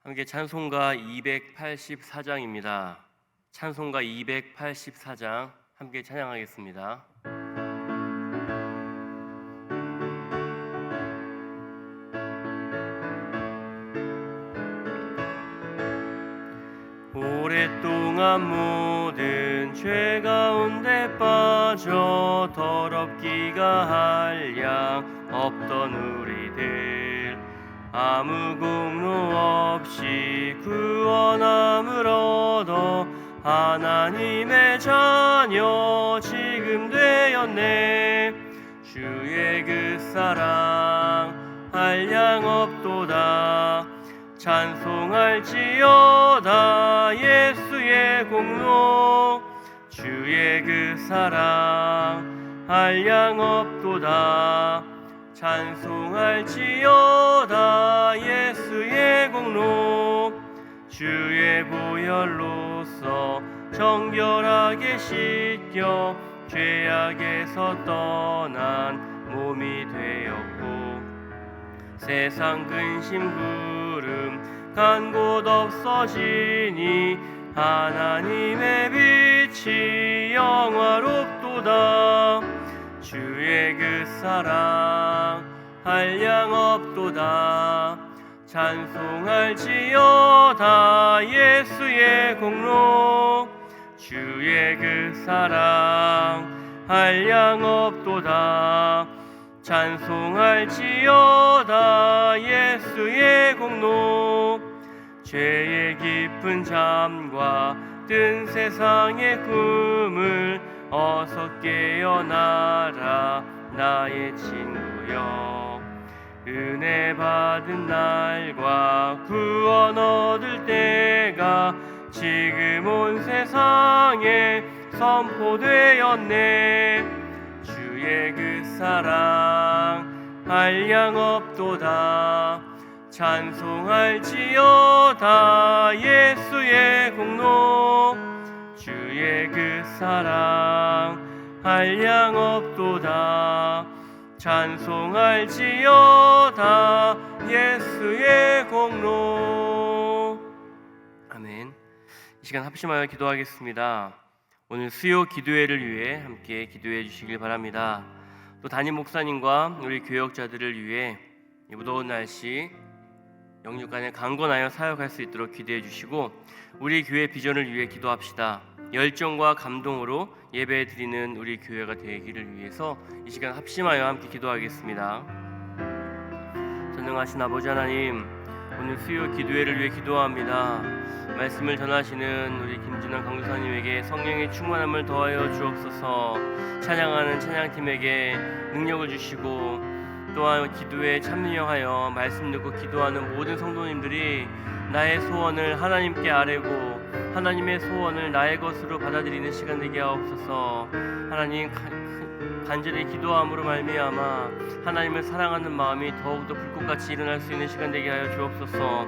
함께 찬송가 284장입니다. 찬송가 284장 함께 찬양하겠습니다. 오랫동안 모든 죄 가운데 빠져 더럽기가 한량 없던 우리들 아무 공로 없이 구원함을 얻어 하나님의 자녀 지금 되었네. 주의 그 사랑 한량 없도다. 찬송할지어다 예수의 공로. 주의 그 사랑 한량 없도다. 찬송할지어다 예수의 공로. 주의 보혈로서 정결하게 씻겨 죄악에서 떠난 몸이 되었고 세상 근심 구름 간 곳 없어지니 하나님의 빛이 영화롭도다. 주의 그 사랑 한량 없도다. 찬송할지어다 예수의 공로. 주의 그 사랑 한량 없도다. 찬송할지어다 예수의 공로. 죄의 깊은 잠과 뜬 세상의 꿈을 어서 깨어나라 나의 친구여. 은혜 받은 날과 구원 얻을 때가 지금 온 세상에 선포되었네. 주의 그 사랑 한량 없도다. 찬송할지어다 예수의 공로. 주의 그 사랑 한량 없도다. 찬송할지어다 예수의 공로. 아멘. 이 시간 합심하여 기도하겠습니다. 오늘 수요 기도회를 위해 함께 기도해 주시길 바랍니다. 또 담임 목사님과 우리 교역자들을 위해 이 무더운 날씨 영육간에 강건하여 사역할 수 있도록 기도해 주시고 우리 교회 비전을 위해 기도합시다. 열정과 감동으로 예배 드리는 우리 교회가 되기를 위해서 이 시간 합심하여 함께 기도하겠습니다. 전능하신 아버지 하나님, 오늘 수요 기도회를 위해 기도합니다. 말씀을 전하시는 우리 김진환 강도사님에게 성령의 충만함을 더하여 주옵소서. 찬양하는 찬양팀에게 능력을 주시고 또한 기도에 참여하여 말씀 듣고 기도하는 모든 성도님들이 나의 소원을 하나님께 아뢰고 하나님의 소원을 나의 것으로 받아들이는 시간 되게 하옵소서. 하나님 간절히 기도함으로 말미암아 하나님을 사랑하는 마음이 더욱더 불꽃같이 일어날 수 있는 시간 되게 하여 주옵소서.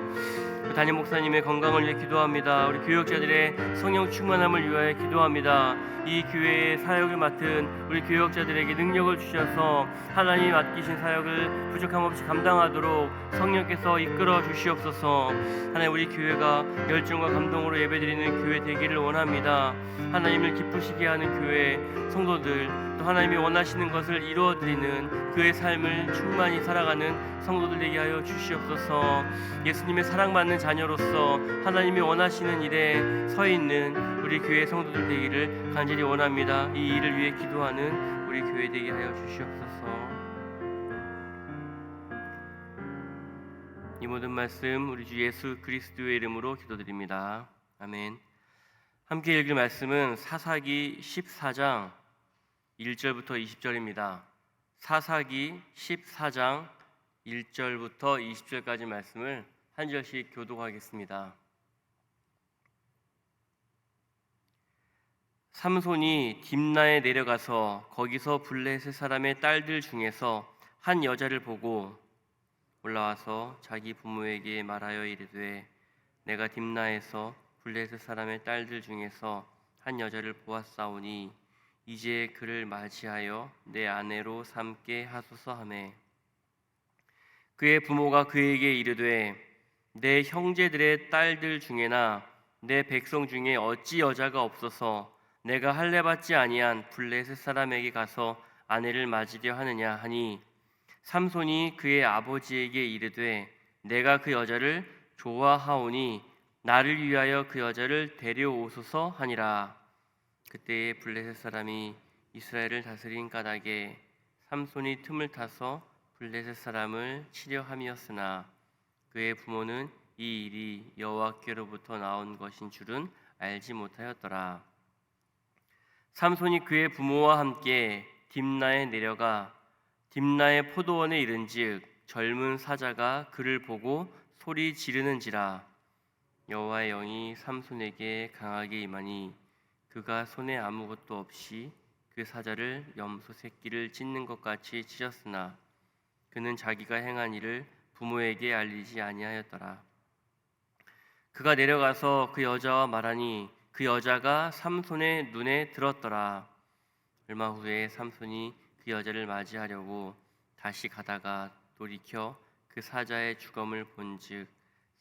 담임 목사님의 건강을 위해 기도합니다. 우리 교역자들의 성령 충만함을 위하여 기도합니다. 이 교회의 사역을 맡은 우리 교역자들에게 능력을 주셔서 하나님이 맡기신 사역을 부족함 없이 감당하도록 성령께서 이끌어 주시옵소서. 하나님 우리 교회가 열정과 감동으로 예배드리는 교회 되기를 원합니다. 하나님을 기쁘시게 하는 교회 성도들, 또 하나님이 원하시는 것을 이루어드리는 그의 삶을 충만히 살아가는 성도들 되게 하여 주시옵소서. 예수님의 사랑받는 자녀로서 하나님이 원하시는 일에 서 있는 우리 교회 성도들 되기를 간절히 원합니다. 이 일을 위해 기도하는 우리 교회 되게 하여 주시옵소서. 이 모든 말씀 우리 주 예수 그리스도의 이름으로 기도드립니다. 아멘. 함께 읽을 말씀은 사사기 14장 1절부터 20절입니다. 사사기 14장 1절부터 20절까지 말씀을 한 절씩 교독하겠습니다. 삼손이 딥나에 내려가서 거기서 블레셋 사람의 딸들 중에서 한 여자를 보고 올라와서 자기 부모에게 말하여 이르되 내가 딥나에서 블레셋 사람의 딸들 중에서 한 여자를 보았사오니 이제 그를 맞이하여 내 아내로 삼게 하소서 하매 그의 부모가 그에게 이르되 내 형제들의 딸들 중에나 내 백성 중에 어찌 여자가 없어서 내가 할례 받지 아니한 블레셋 사람에게 가서 아내를 맞으려 하느냐 하니 삼손이 그의 아버지에게 이르되 내가 그 여자를 좋아하오니 나를 위하여 그 여자를 데려오소서 하니라. 그때에 블레셋 사람이 이스라엘을 다스린 까닭에 삼손이 틈을 타서 블레셋 사람을 치려 함이었으나 그의 부모는 이 일이 여호와께로부터 나온 것인 줄은 알지 못하였더라. 삼손이 그의 부모와 함께 딥나에 내려가 딥나의 포도원에 이른즉 젊은 사자가 그를 보고 소리 지르는지라. 여호와의 영이 삼손에게 강하게 임하니 그가 손에 아무것도 없이 그 사자를 염소 새끼를 찢는 것 같이 찢었으나 그는 자기가 행한 일을 부모에게 알리지 아니하였더라. 그가 내려가서 그 여자와 말하니 그 여자가 삼손의 눈에 들었더라. 얼마 후에 삼손이 그 여자를 맞이하려고 다시 가다가 돌이켜 그 사자의 주검을 본즉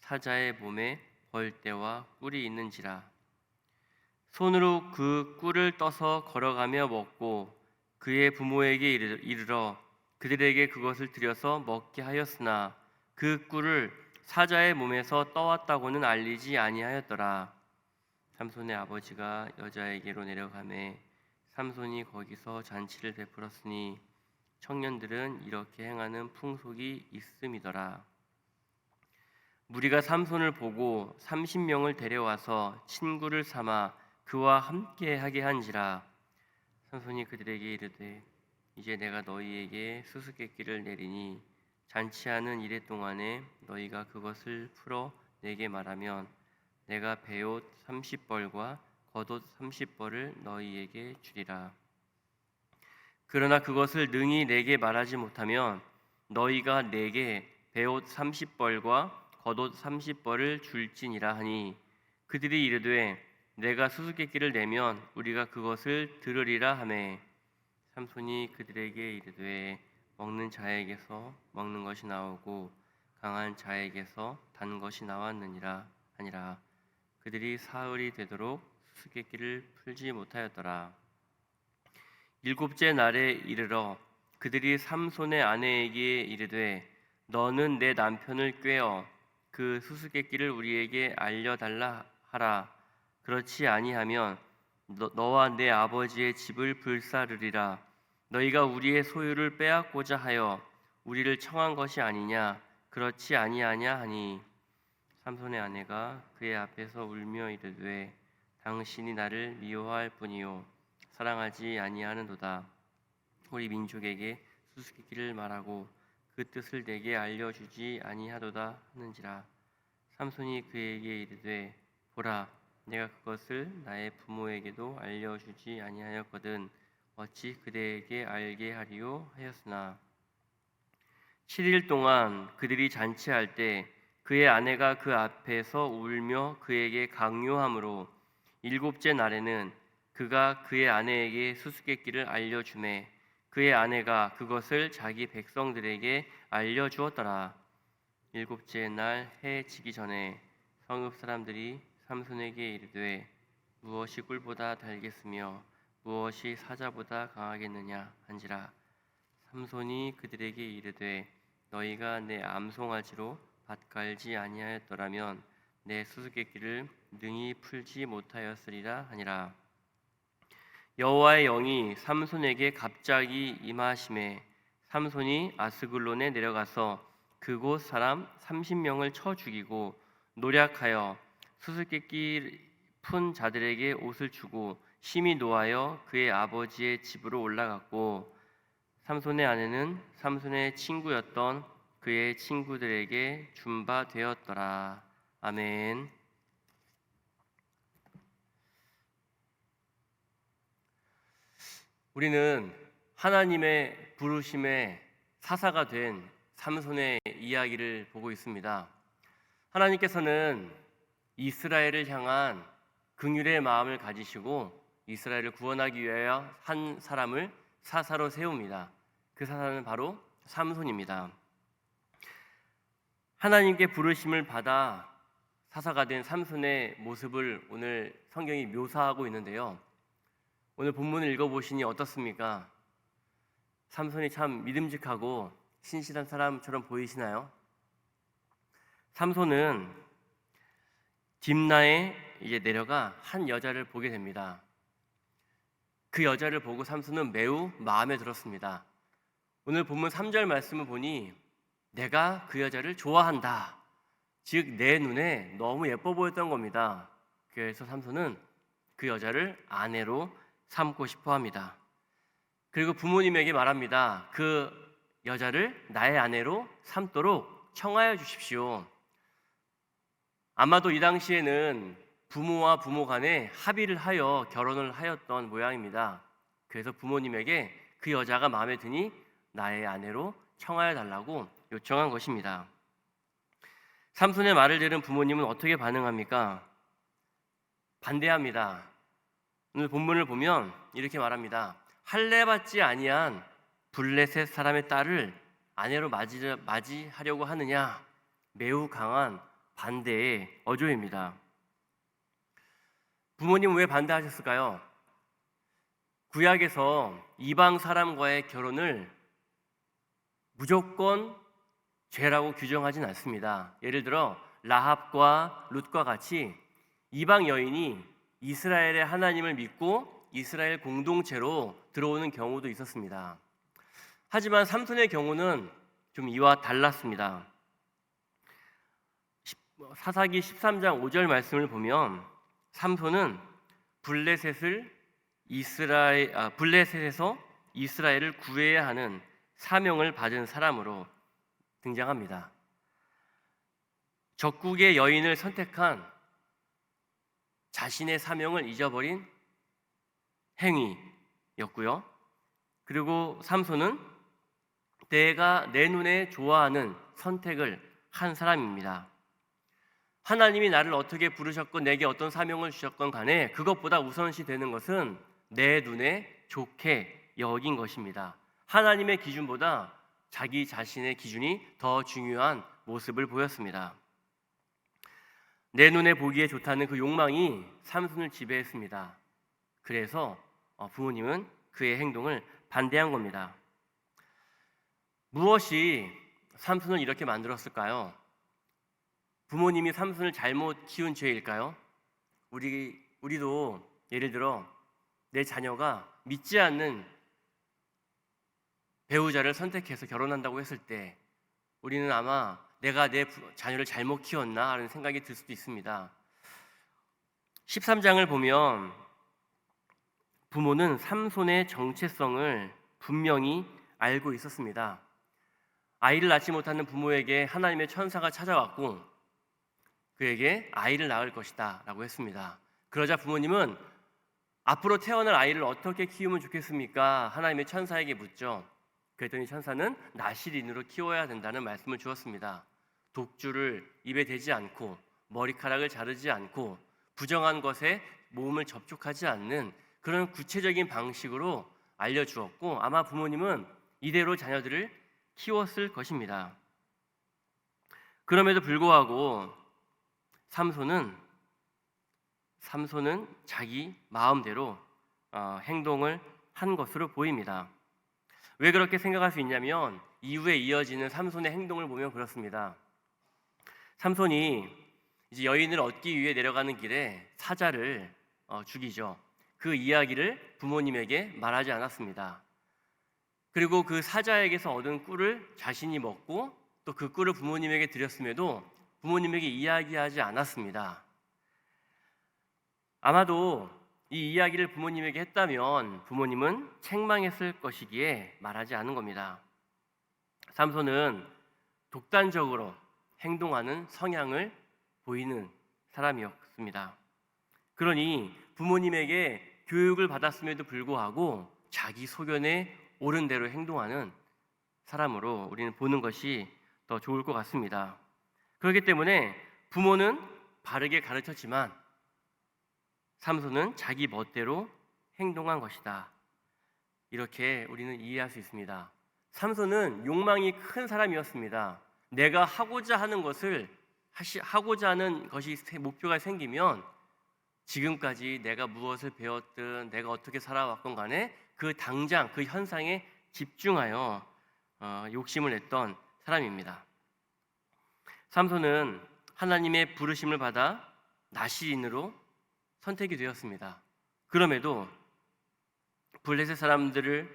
사자의 몸에 벌떼와 꿀이 있는지라. 손으로 그 꿀을 떠서 걸어가며 먹고 그의 부모에게 이르러 그들에게 그것을 들여서 먹게 하였으나 그 꿀을 사자의 몸에서 떠왔다고는 알리지 아니하였더라. 삼손의 아버지가 여자에게로 내려가매 삼손이 거기서 잔치를 베풀었으니 청년들은 이렇게 행하는 풍속이 있음이더라. 무리가 삼손을 보고 30명을 데려와서 친구를 삼아 그와 함께 하게 한지라. 삼손이 그들에게 이르되 이제 내가 너희에게 수수께끼를 내리니 잔치하는 이래 동안에 너희가 그것을 풀어 내게 말하면 내가 베옷 30벌과 겉옷 30벌을 너희에게 주리라. 그러나 그것을 능히 내게 말하지 못하면 너희가 내게 베옷 30벌과 겉옷 30벌을 줄지니라 하니 그들이 이르되 내가 수수께끼를 내면 우리가 그것을 들으리라 하매 삼손이 그들에게 이르되 먹는 자에게서 먹는 것이 나오고 강한 자에게서 단 것이 나왔느니라 하니라. 그들이 사흘이 되도록 수수께끼를 풀지 못하였더라. 일곱째 날에 이르러 그들이 삼손의 아내에게 이르되 너는 내 남편을 꾀어 그 수수께끼를 우리에게 알려달라 하라. 그렇지 아니하면 너와 내 아버지의 집을 불사르리라. 너희가 우리의 소유를 빼앗고자 하여 우리를 청한 것이 아니냐. 그렇지 아니하냐 하니 삼손의 아내가 그의 앞에서 울며 이르되 당신이 나를 미워할 뿐이요 사랑하지 아니하는도다. 우리 민족에게 수수께끼를 말하고 그 뜻을 내게 알려주지 아니하도다 하는지라. 삼손이 그에게 이르되 보라 내가 그것을 나의 부모에게도 알려주지 아니하였거든 어찌 그대에게 알게 하리요 하였으나 7일 동안 그들이 잔치할 때 그의 아내가 그 앞에서 울며 그에게 강요함으로 일곱째 날에는 그가 그의 아내에게 수수께끼를 알려주매 그의 아내가 그것을 자기 백성들에게 알려주었더라. 일곱째 날 해 지기 전에 성읍 사람들이 삼손에게 이르되 무엇이 꿀보다 달겠으며 무엇이 사자보다 강하겠느냐 한지라. 삼손이 그들에게 이르되 너희가 내 암송아지로 밭갈지 아니하였더라면 내 수수께끼를 능히 풀지 못하였으리라 하니라. 여호와의 영이 삼손에게 갑자기 임하심에 삼손이 아스글론에 내려가서 그곳 사람 30명을 쳐 죽이고 노략하여 수수께끼 푼 자들에게 옷을 주고 심히 노하여 그의 아버지의 집으로 올라갔고 삼손의 아내는 삼손의 친구였던 그의 친구들에게 준 바 되었더라. 아멘. 우리는 하나님의 부르심의 사사가 된 삼손의 이야기를 보고 있습니다. 하나님께서는 이스라엘을 향한 긍휼의 마음을 가지시고 이스라엘을 구원하기 위하여 한 사람을 사사로 세웁니다. 그 사사는 바로 삼손입니다. 하나님께 부르심을 받아 사사가 된 삼손의 모습을 오늘 성경이 묘사하고 있는데요. 오늘 본문을 읽어보시니 어떻습니까? 삼손이 참 믿음직하고 신실한 사람처럼 보이시나요? 삼손은 딥나에 이제 내려가 한 여자를 보게 됩니다. 그 여자를 보고 삼손은 매우 마음에 들었습니다. 오늘 본문 3절 말씀을 보니 내가 그 여자를 좋아한다. 즉 내 눈에 너무 예뻐 보였던 겁니다. 그래서 삼손은 그 여자를 아내로 삼고 싶어 합니다. 그리고 부모님에게 말합니다. 그 여자를 나의 아내로 삼도록 청하여 주십시오. 아마도 이 당시에는 부모와 부모 간에 합의를 하여 결혼을 하였던 모양입니다. 그래서 부모님에게 그 여자가 마음에 드니 나의 아내로 청하여 달라고 요청한 것입니다. 삼손의 말을 들은 부모님은 어떻게 반응합니까? 반대합니다. 오늘 본문을 보면 이렇게 말합니다. 할례받지 아니한 블레셋 사람의 딸을 아내로 맞이하려고 하느냐? 매우 강한 반대의 어조입니다. 부모님은 왜 반대하셨을까요? 구약에서 이방 사람과의 결혼을 무조건 죄라고 규정하진 않습니다. 예를 들어 라합과 룻과 같이 이방 여인이 이스라엘의 하나님을 믿고 이스라엘 공동체로 들어오는 경우도 있었습니다. 하지만 삼손의 경우는 좀 이와 달랐습니다. 사사기 13장 5절 말씀을 보면 삼손은 블레셋에서 이스라엘을 구해야 하는 사명을 받은 사람으로 등장합니다. 적국의 여인을 선택한 자신의 사명을 잊어버린 행위였고요. 그리고 삼손은 내가 내 눈에 좋아하는 선택을 한 사람입니다. 하나님이 나를 어떻게 부르셨건 내게 어떤 사명을 주셨건 간에 그것보다 우선시 되는 것은 내 눈에 좋게 여긴 것입니다. 하나님의 기준보다 자기 자신의 기준이 더 중요한 모습을 보였습니다. 내 눈에 보기에 좋다는 그 욕망이 삼손을 지배했습니다. 그래서 부모님은 그의 행동을 반대한 겁니다. 무엇이 삼손을 이렇게 만들었을까요? 부모님이 삼손을 잘못 키운 죄일까요? 우리도 예를 들어 내 자녀가 믿지 않는 배우자를 선택해서 결혼한다고 했을 때 우리는 아마 내가 내 자녀를 잘못 키웠나 하는 생각이 들 수도 있습니다. 13장을 보면 부모는 삼손의 정체성을 분명히 알고 있었습니다. 아이를 낳지 못하는 부모에게 하나님의 천사가 찾아왔고 그에게 아이를 낳을 것이다 라고 했습니다. 그러자 부모님은 앞으로 태어날 아이를 어떻게 키우면 좋겠습니까? 하나님의 천사에게 묻죠. 그랬더니 천사는 나실인으로 키워야 된다는 말씀을 주었습니다. 독주를 입에 대지 않고 머리카락을 자르지 않고 부정한 것에 몸을 접촉하지 않는 그런 구체적인 방식으로 알려주었고 아마 부모님은 이대로 자녀들을 키웠을 것입니다. 그럼에도 불구하고 삼손은 자기 마음대로 행동을 한 것으로 보입니다. 왜 그렇게 생각할 수 있냐면 이후에 이어지는 삼손의 행동을 보면 그렇습니다. 삼손이 이제 여인을 얻기 위해 내려가는 길에 사자를 죽이죠. 그 이야기를 부모님에게 말하지 않았습니다. 그리고 그 사자에게서 얻은 꿀을 자신이 먹고 또 그 꿀을 부모님에게 드렸음에도 부모님에게 이야기하지 않았습니다. 아마도 이 이야기를 부모님에게 했다면 부모님은 책망했을 것이기에 말하지 않은 겁니다. 삼손은 독단적으로 행동하는 성향을 보이는 사람이었습니다. 그러니 부모님에게 교육을 받았음에도 불구하고 자기 소견에 옳은 대로 행동하는 사람으로 우리는 보는 것이 더 좋을 것 같습니다. 그렇기 때문에 부모는 바르게 가르쳤지만 삼손은 자기 멋대로 행동한 것이다. 이렇게 우리는 이해할 수 있습니다. 삼손은 욕망이 큰 사람이었습니다. 내가 하고자 하는 하고자 하는 것이 목표가 생기면 지금까지 내가 무엇을 배웠든 내가 어떻게 살아왔건 간에 그 당장 그 현상에 집중하여 욕심을 냈던 사람입니다. 삼손은 하나님의 부르심을 받아 나시인으로 선택이 되었습니다. 그럼에도 블레셋 사람들의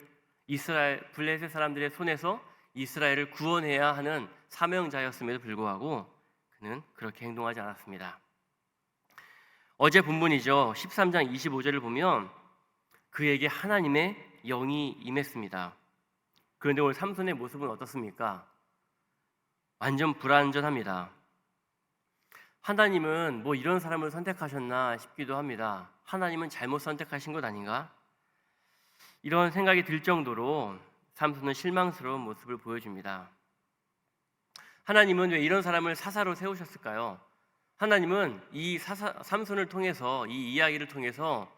손에서 이스라엘을 구원해야 하는 사명자였음에도 불구하고 그는 그렇게 행동하지 않았습니다. 어제 본문이죠. 13장 25절을 보면 그에게 하나님의 영이 임했습니다. 그런데 오늘 삼손의 모습은 어떻습니까? 완전 불완전합니다. 하나님은 뭐 이런 사람을 선택하셨나 싶기도 합니다. 하나님은 잘못 선택하신 것 아닌가? 이런 생각이 들 정도로 삼손은 실망스러운 모습을 보여줍니다. 하나님은 왜 이런 사람을 사사로 세우셨을까요? 하나님은 이 삼손을 통해서, 이 이야기를 통해서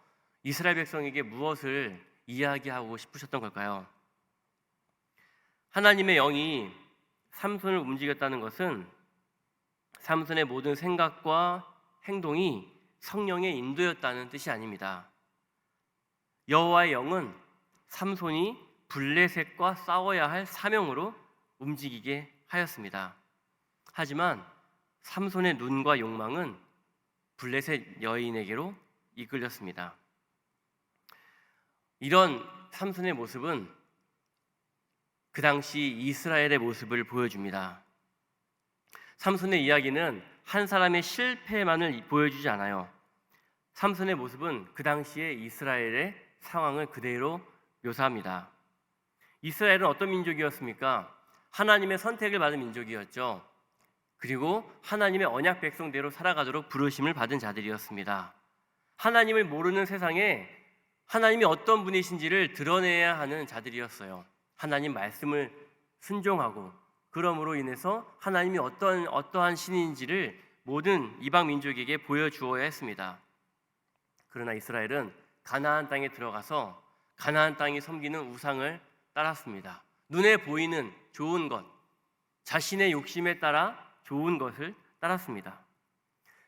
이스라엘 백성에게 무엇을 이야기하고 싶으셨던 걸까요? 하나님의 영이 삼손을 움직였다는 것은 삼손의 모든 생각과 행동이 성령의 인도였다는 뜻이 아닙니다. 여호와의 영은 삼손이 블레셋과 싸워야 할 사명으로 움직이게 하였습니다. 하지만 삼손의 눈과 욕망은 블레셋 여인에게로 이끌렸습니다. 이런 삼손의 모습은 그 당시 이스라엘의 모습을 보여줍니다. 삼손의 이야기는 한 사람의 실패만을 보여주지 않아요. 삼손의 모습은 그 당시의 이스라엘의 상황을 그대로 묘사합니다. 이스라엘은 어떤 민족이었습니까? 하나님의 선택을 받은 민족이었죠. 그리고 하나님의 언약 백성대로 살아가도록 부르심을 받은 자들이었습니다. 하나님을 모르는 세상에 하나님이 어떤 분이신지를 드러내야 하는 자들이었어요. 하나님 말씀을 순종하고 그러므로 인해서 하나님이 어떠한 신인지를 모든 이방 민족에게 보여주어야 했습니다. 그러나 이스라엘은 가나안 땅에 들어가서 가나안 땅이 섬기는 우상을 따랐습니다. 눈에 보이는 좋은 것, 자신의 욕심에 따라 좋은 것을 따랐습니다.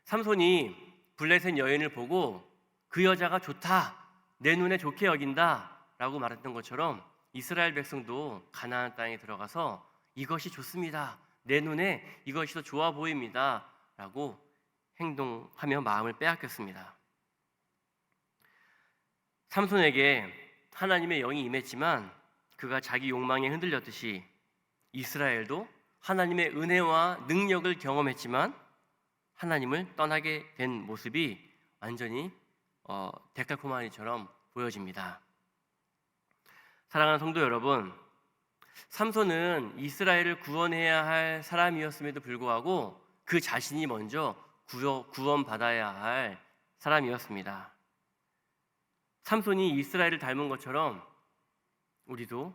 삼손이 블레셋 여인을 보고 그 여자가 좋다, 내 눈에 좋게 여긴다 라고 말했던 것처럼 이스라엘 백성도 가나안 땅에 들어가서 이것이 좋습니다, 내 눈에 이것이 더 좋아 보입니다 라고 행동하며 마음을 빼앗겼습니다. 삼손에게 하나님의 영이 임했지만 그가 자기 욕망에 흔들렸듯이 이스라엘도 하나님의 은혜와 능력을 경험했지만 하나님을 떠나게 된 모습이 완전히 데칼코마니처럼 보여집니다. 사랑하는 성도 여러분, 삼손은 이스라엘을 구원해야 할 사람이었음에도 불구하고 그 자신이 먼저 구원받아야 할 사람이었습니다. 삼손이 이스라엘을 닮은 것처럼 우리도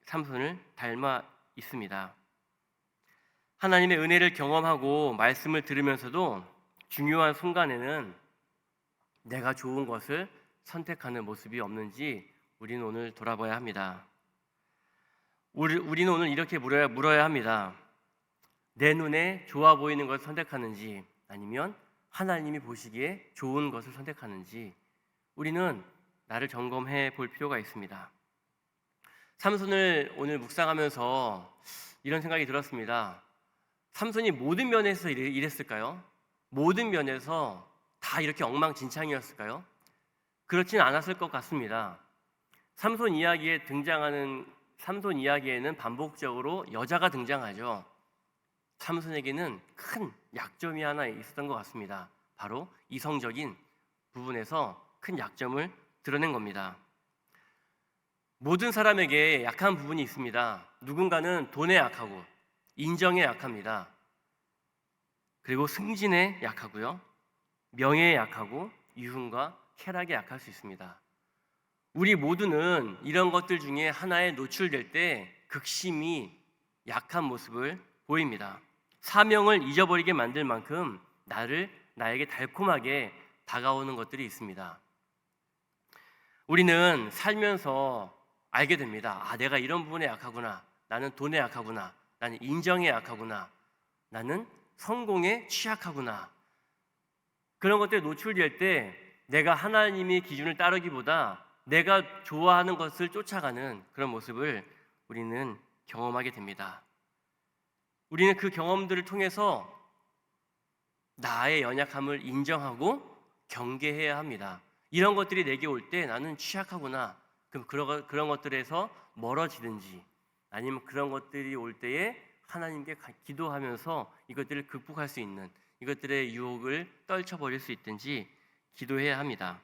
삼손을 닮아 있습니다. 하나님의 은혜를 경험하고 말씀을 들으면서도 중요한 순간에는 내가 좋은 것을 선택하는 모습이 없는지 우리는 오늘 돌아봐야 합니다. 우리는 오늘 이렇게 물어야 합니다. 내 눈에 좋아 보이는 것을 선택하는지 아니면 하나님이 보시기에 좋은 것을 선택하는지 우리는 나를 점검해 볼 필요가 있습니다. 삼손을 오늘 묵상하면서 이런 생각이 들었습니다. 삼손이 모든 면에서 이랬을까요? 모든 면에서 다 이렇게 엉망진창이었을까요? 그렇진 않았을 것 같습니다. 삼손 이야기에는 반복적으로 여자가 등장하죠. 삼손에게는 큰 약점이 하나 있었던 것 같습니다. 바로 이성적인 부분에서 큰 약점을 드러낸 겁니다. 모든 사람에게 약한 부분이 있습니다. 누군가는 돈에 약하고 인정에 약합니다. 그리고 승진에 약하고요, 명예에 약하고 유흥과 쾌락에 약할 수 있습니다. 우리 모두는 이런 것들 중에 하나에 노출될 때 극심히 약한 모습을 보입니다. 사명을 잊어버리게 만들 만큼 나에게 달콤하게 다가오는 것들이 있습니다. 우리는 살면서 알게 됩니다. 내가 이런 부분에 약하구나, 나는 돈에 약하구나, 나는 인정에 약하구나. 나는 성공에 취약하구나. 그런 것들에 노출될 때 내가 하나님의 기준을 따르기보다 내가 좋아하는 것을 쫓아가는 그런 모습을 우리는 경험하게 됩니다. 우리는 그 경험들을 통해서 나의 연약함을 인정하고 경계해야 합니다. 이런 것들이 내게 올 때 나는 취약하구나. 그럼 그런 것들에서 멀어지든지 아니면 그런 것들이 올 때에 하나님께 기도하면서 이것들을 극복할 수 있는, 이것들의 유혹을 떨쳐버릴 수 있든지 기도해야 합니다.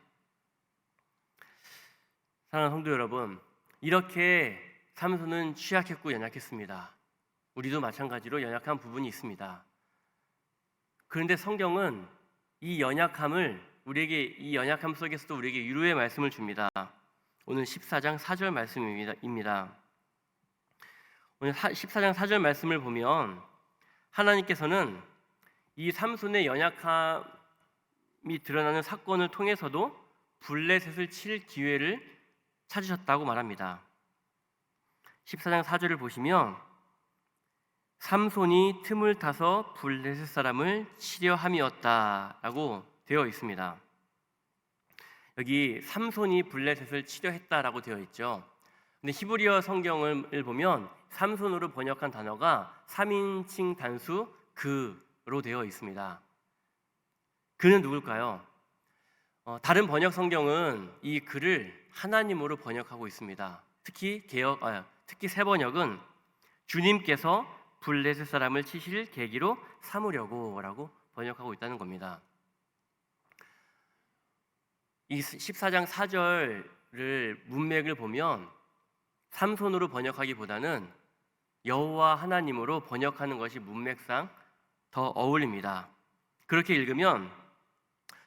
사랑하는 성도 여러분, 이렇게 삼손은 취약했고 연약했습니다. 우리도 마찬가지로 연약한 부분이 있습니다. 그런데 성경은 이 연약함 속에서도 우리에게 위로의 말씀을 줍니다. 오늘 14장 4절 말씀입니다. 오늘 14장 4절 말씀을 보면 하나님께서는 이 삼손의 연약함이 드러나는 사건을 통해서도 블레셋을 칠 기회를 찾으셨다고 말합니다. 14장 4절을 보시면 삼손이 틈을 타서 블레셋 사람을 치려 함이었다라고 되어 있습니다. 여기 삼손이 블레셋을 치려 했다라고 되어 있죠. 근데 히브리어 성경을 보면 삼손으로 번역한 단어가 3인칭 단수 그로 되어 있습니다. 그는 누굴까요? 다른 번역 성경은 이 그를 하나님으로 번역하고 있습니다. 특히 새 번역은 주님께서 블레셋 사람을 치실 계기로 삼으려고라고 번역하고 있다는 겁니다. 이 14장 4절을 문맥을 보면 삼손으로 번역하기보다는 여호와 하나님으로 번역하는 것이 문맥상 더 어울립니다. 그렇게 읽으면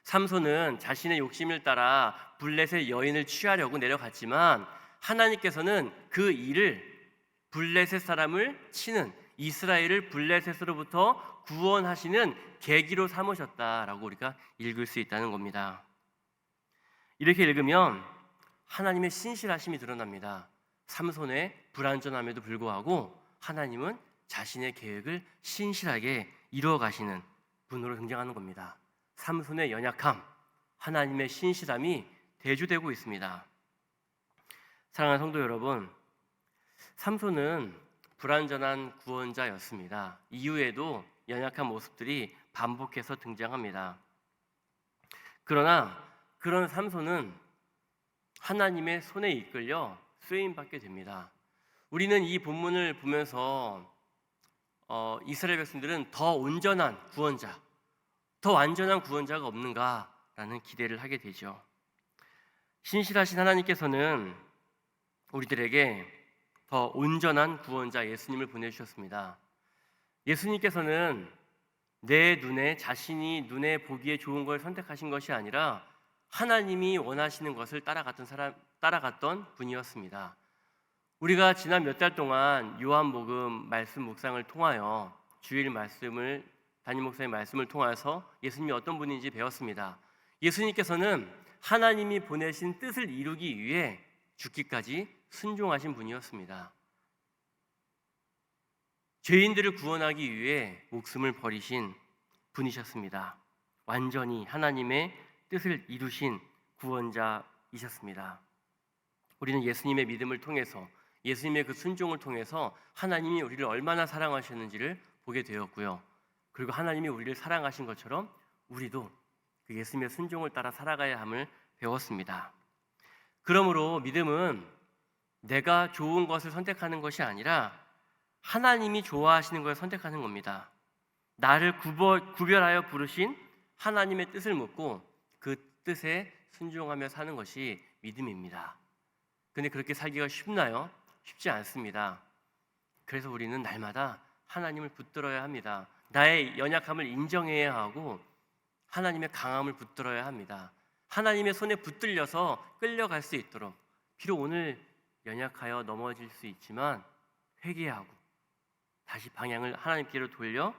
삼손은 자신의 욕심을 따라 블레셋 여인을 취하려고 내려갔지만 하나님께서는 그 일을 블레셋 사람을 치는, 이스라엘을 블레셋으로부터 구원하시는 계기로 삼으셨다라고 우리가 읽을 수 있다는 겁니다. 이렇게 읽으면 하나님의 신실하심이 드러납니다. 삼손의 불완전함에도 불구하고 하나님은 자신의 계획을 신실하게 이루어 가시는 분으로 등장하는 겁니다. 삼손의 연약함, 하나님의 신실함이 대조되고 있습니다. 사랑하는 성도 여러분, 삼손은 불완전한 구원자였습니다. 이후에도 연약한 모습들이 반복해서 등장합니다. 그러나 그런 삼손은 하나님의 손에 이끌려 쓰임받게 됩니다. 우리는 이 본문을 보면서 이스라엘 백성들은 더 온전한 구원자, 더 완전한 구원자가 없는가라는 기대를 하게 되죠. 신실하신 하나님께서는 우리들에게 더 온전한 구원자 예수님을 보내주셨습니다. 예수님께서는 내 눈에, 자신이 눈에 보기에 좋은 걸 선택하신 것이 아니라 하나님이 원하시는 것을 따라갔던 분이었습니다. 우리가 지난 몇 달 동안 요한복음 말씀 묵상을 통하여 담임 목사님 말씀을 통해서 예수님이 어떤 분인지 배웠습니다. 예수님께서는 하나님이 보내신 뜻을 이루기 위해 죽기까지 순종하신 분이었습니다. 죄인들을 구원하기 위해 목숨을 버리신 분이셨습니다. 완전히 하나님의 뜻을 이루신 구원자이셨습니다. 우리는 예수님의 믿음을 통해서, 예수님의 그 순종을 통해서 하나님이 우리를 얼마나 사랑하셨는지를 보게 되었고요. 그리고 하나님이 우리를 사랑하신 것처럼 우리도 그 예수님의 순종을 따라 살아가야 함을 배웠습니다. 그러므로 믿음은 내가 좋은 것을 선택하는 것이 아니라 하나님이 좋아하시는 것을 선택하는 겁니다. 나를 구별하여 부르신 하나님의 뜻을 묻고 그 뜻에 순종하며 사는 것이 믿음입니다. 근데 그렇게 살기가 쉽나요? 쉽지 않습니다. 그래서 우리는 날마다 하나님을 붙들어야 합니다. 나의 연약함을 인정해야 하고 하나님의 강함을 붙들어야 합니다. 하나님의 손에 붙들려서 끌려갈 수 있도록, 비록 오늘 연약하여 넘어질 수 있지만 회개하고 다시 방향을 하나님께로 돌려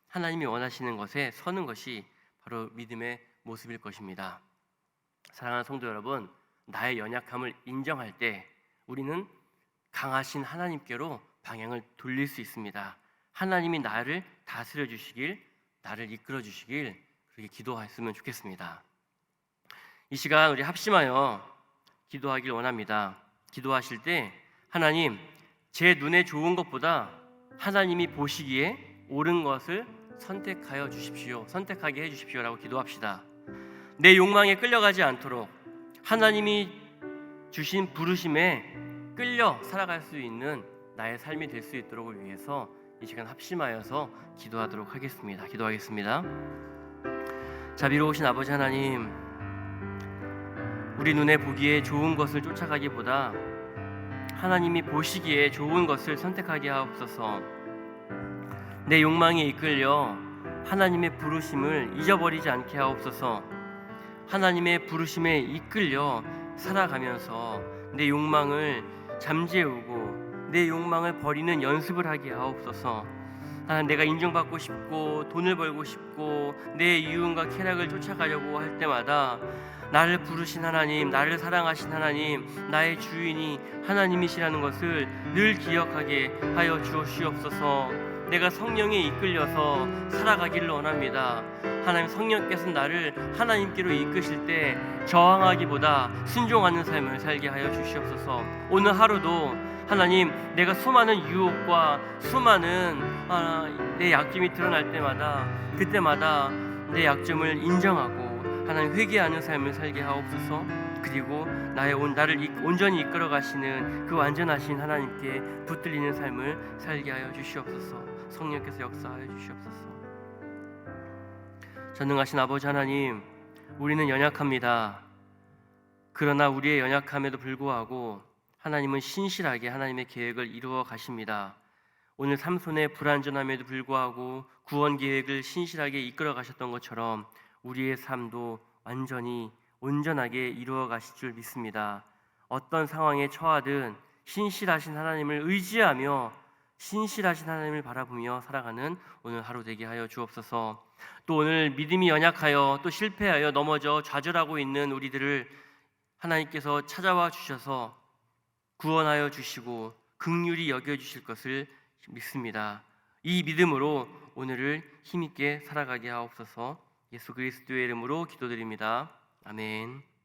하나님이 원하시는 것에 서는 것이 바로 믿음의 모습일 것입니다. 사랑하는 성도 여러분, 나의 연약함을 인정할 때 우리는 강하신 하나님께로 방향을 돌릴 수 있습니다. 하나님이 나를 다스려 주시길, 나를 이끌어 주시길 그렇게 기도했으면 좋겠습니다. 이 시간 우리 합심하여 기도하길 원합니다. 기도하실 때 하나님, 제 눈에 좋은 것보다 하나님이 보시기에 옳은 것을 선택하여 주십시오. 선택하게 해 주십시오라고 기도합시다. 내 욕망에 끌려가지 않도록 하나님이 주신 부르심에 끌려 살아갈 수 있는 나의 삶이 될 수 있도록 위해서 이 시간 합심하여서 기도하도록 하겠습니다. 기도하겠습니다. 자비로우신 아버지 하나님, 우리 눈에 보기에 좋은 것을 쫓아가기보다 하나님이 보시기에 좋은 것을 선택하게 하옵소서. 내 욕망에 이끌려 하나님의 부르심을 잊어버리지 않게 하옵소서. 하나님의 부르심에 이끌려 살아가면서 내 욕망을 잠재우고 내 욕망을 버리는 연습을 하게 하옵소서. 내가 인정받고 싶고 돈을 벌고 싶고 내 이윤과 쾌락을 쫓아가려고 할 때마다 나를 부르신 하나님, 나를 사랑하신 하나님, 나의 주인이 하나님이시라는 것을 늘 기억하게 하여 주옵소서. 내가 성령에 이끌려서 살아가기를 원합니다. 하나님, 성령께서 나를 하나님께로 이끄실 때 저항하기보다 순종하는 삶을 살게 하여 주시옵소서. 오늘 하루도 하나님, 내가 수많은 유혹과 수많은 내 약점이 드러날 때마다 그때마다 내 약점을 인정하고 하나님 회개하는 삶을 살게 하옵소서. 그리고 나를 온전히 이끌어 가시는 그 완전하신 하나님께 붙들리는 삶을 살게 하여 주시옵소서. 성령께서 역사하여 주시옵소서. 전능하신 아버지 하나님, 우리는 연약합니다. 그러나 우리의 연약함에도 불구하고 하나님은 신실하게 하나님의 계획을 이루어 가십니다. 오늘 삼손의 불완전함에도 불구하고 구원 계획을 신실하게 이끌어 가셨던 것처럼 우리의 삶도 완전히 온전하게 이루어 가실 줄 믿습니다. 어떤 상황에 처하든 신실하신 하나님을 의지하며 신실하신 하나님을 바라보며 살아가는 오늘 하루 되게 하여 주옵소서. 또 오늘 믿음이 연약하여 또 실패하여 넘어져 좌절하고 있는 우리들을 하나님께서 찾아와 주셔서 구원하여 주시고 긍휼히 여겨 주실 것을 믿습니다. 이 믿음으로 오늘을 힘있게 살아가게 하옵소서. 예수 그리스도의 이름으로 기도드립니다. 아멘.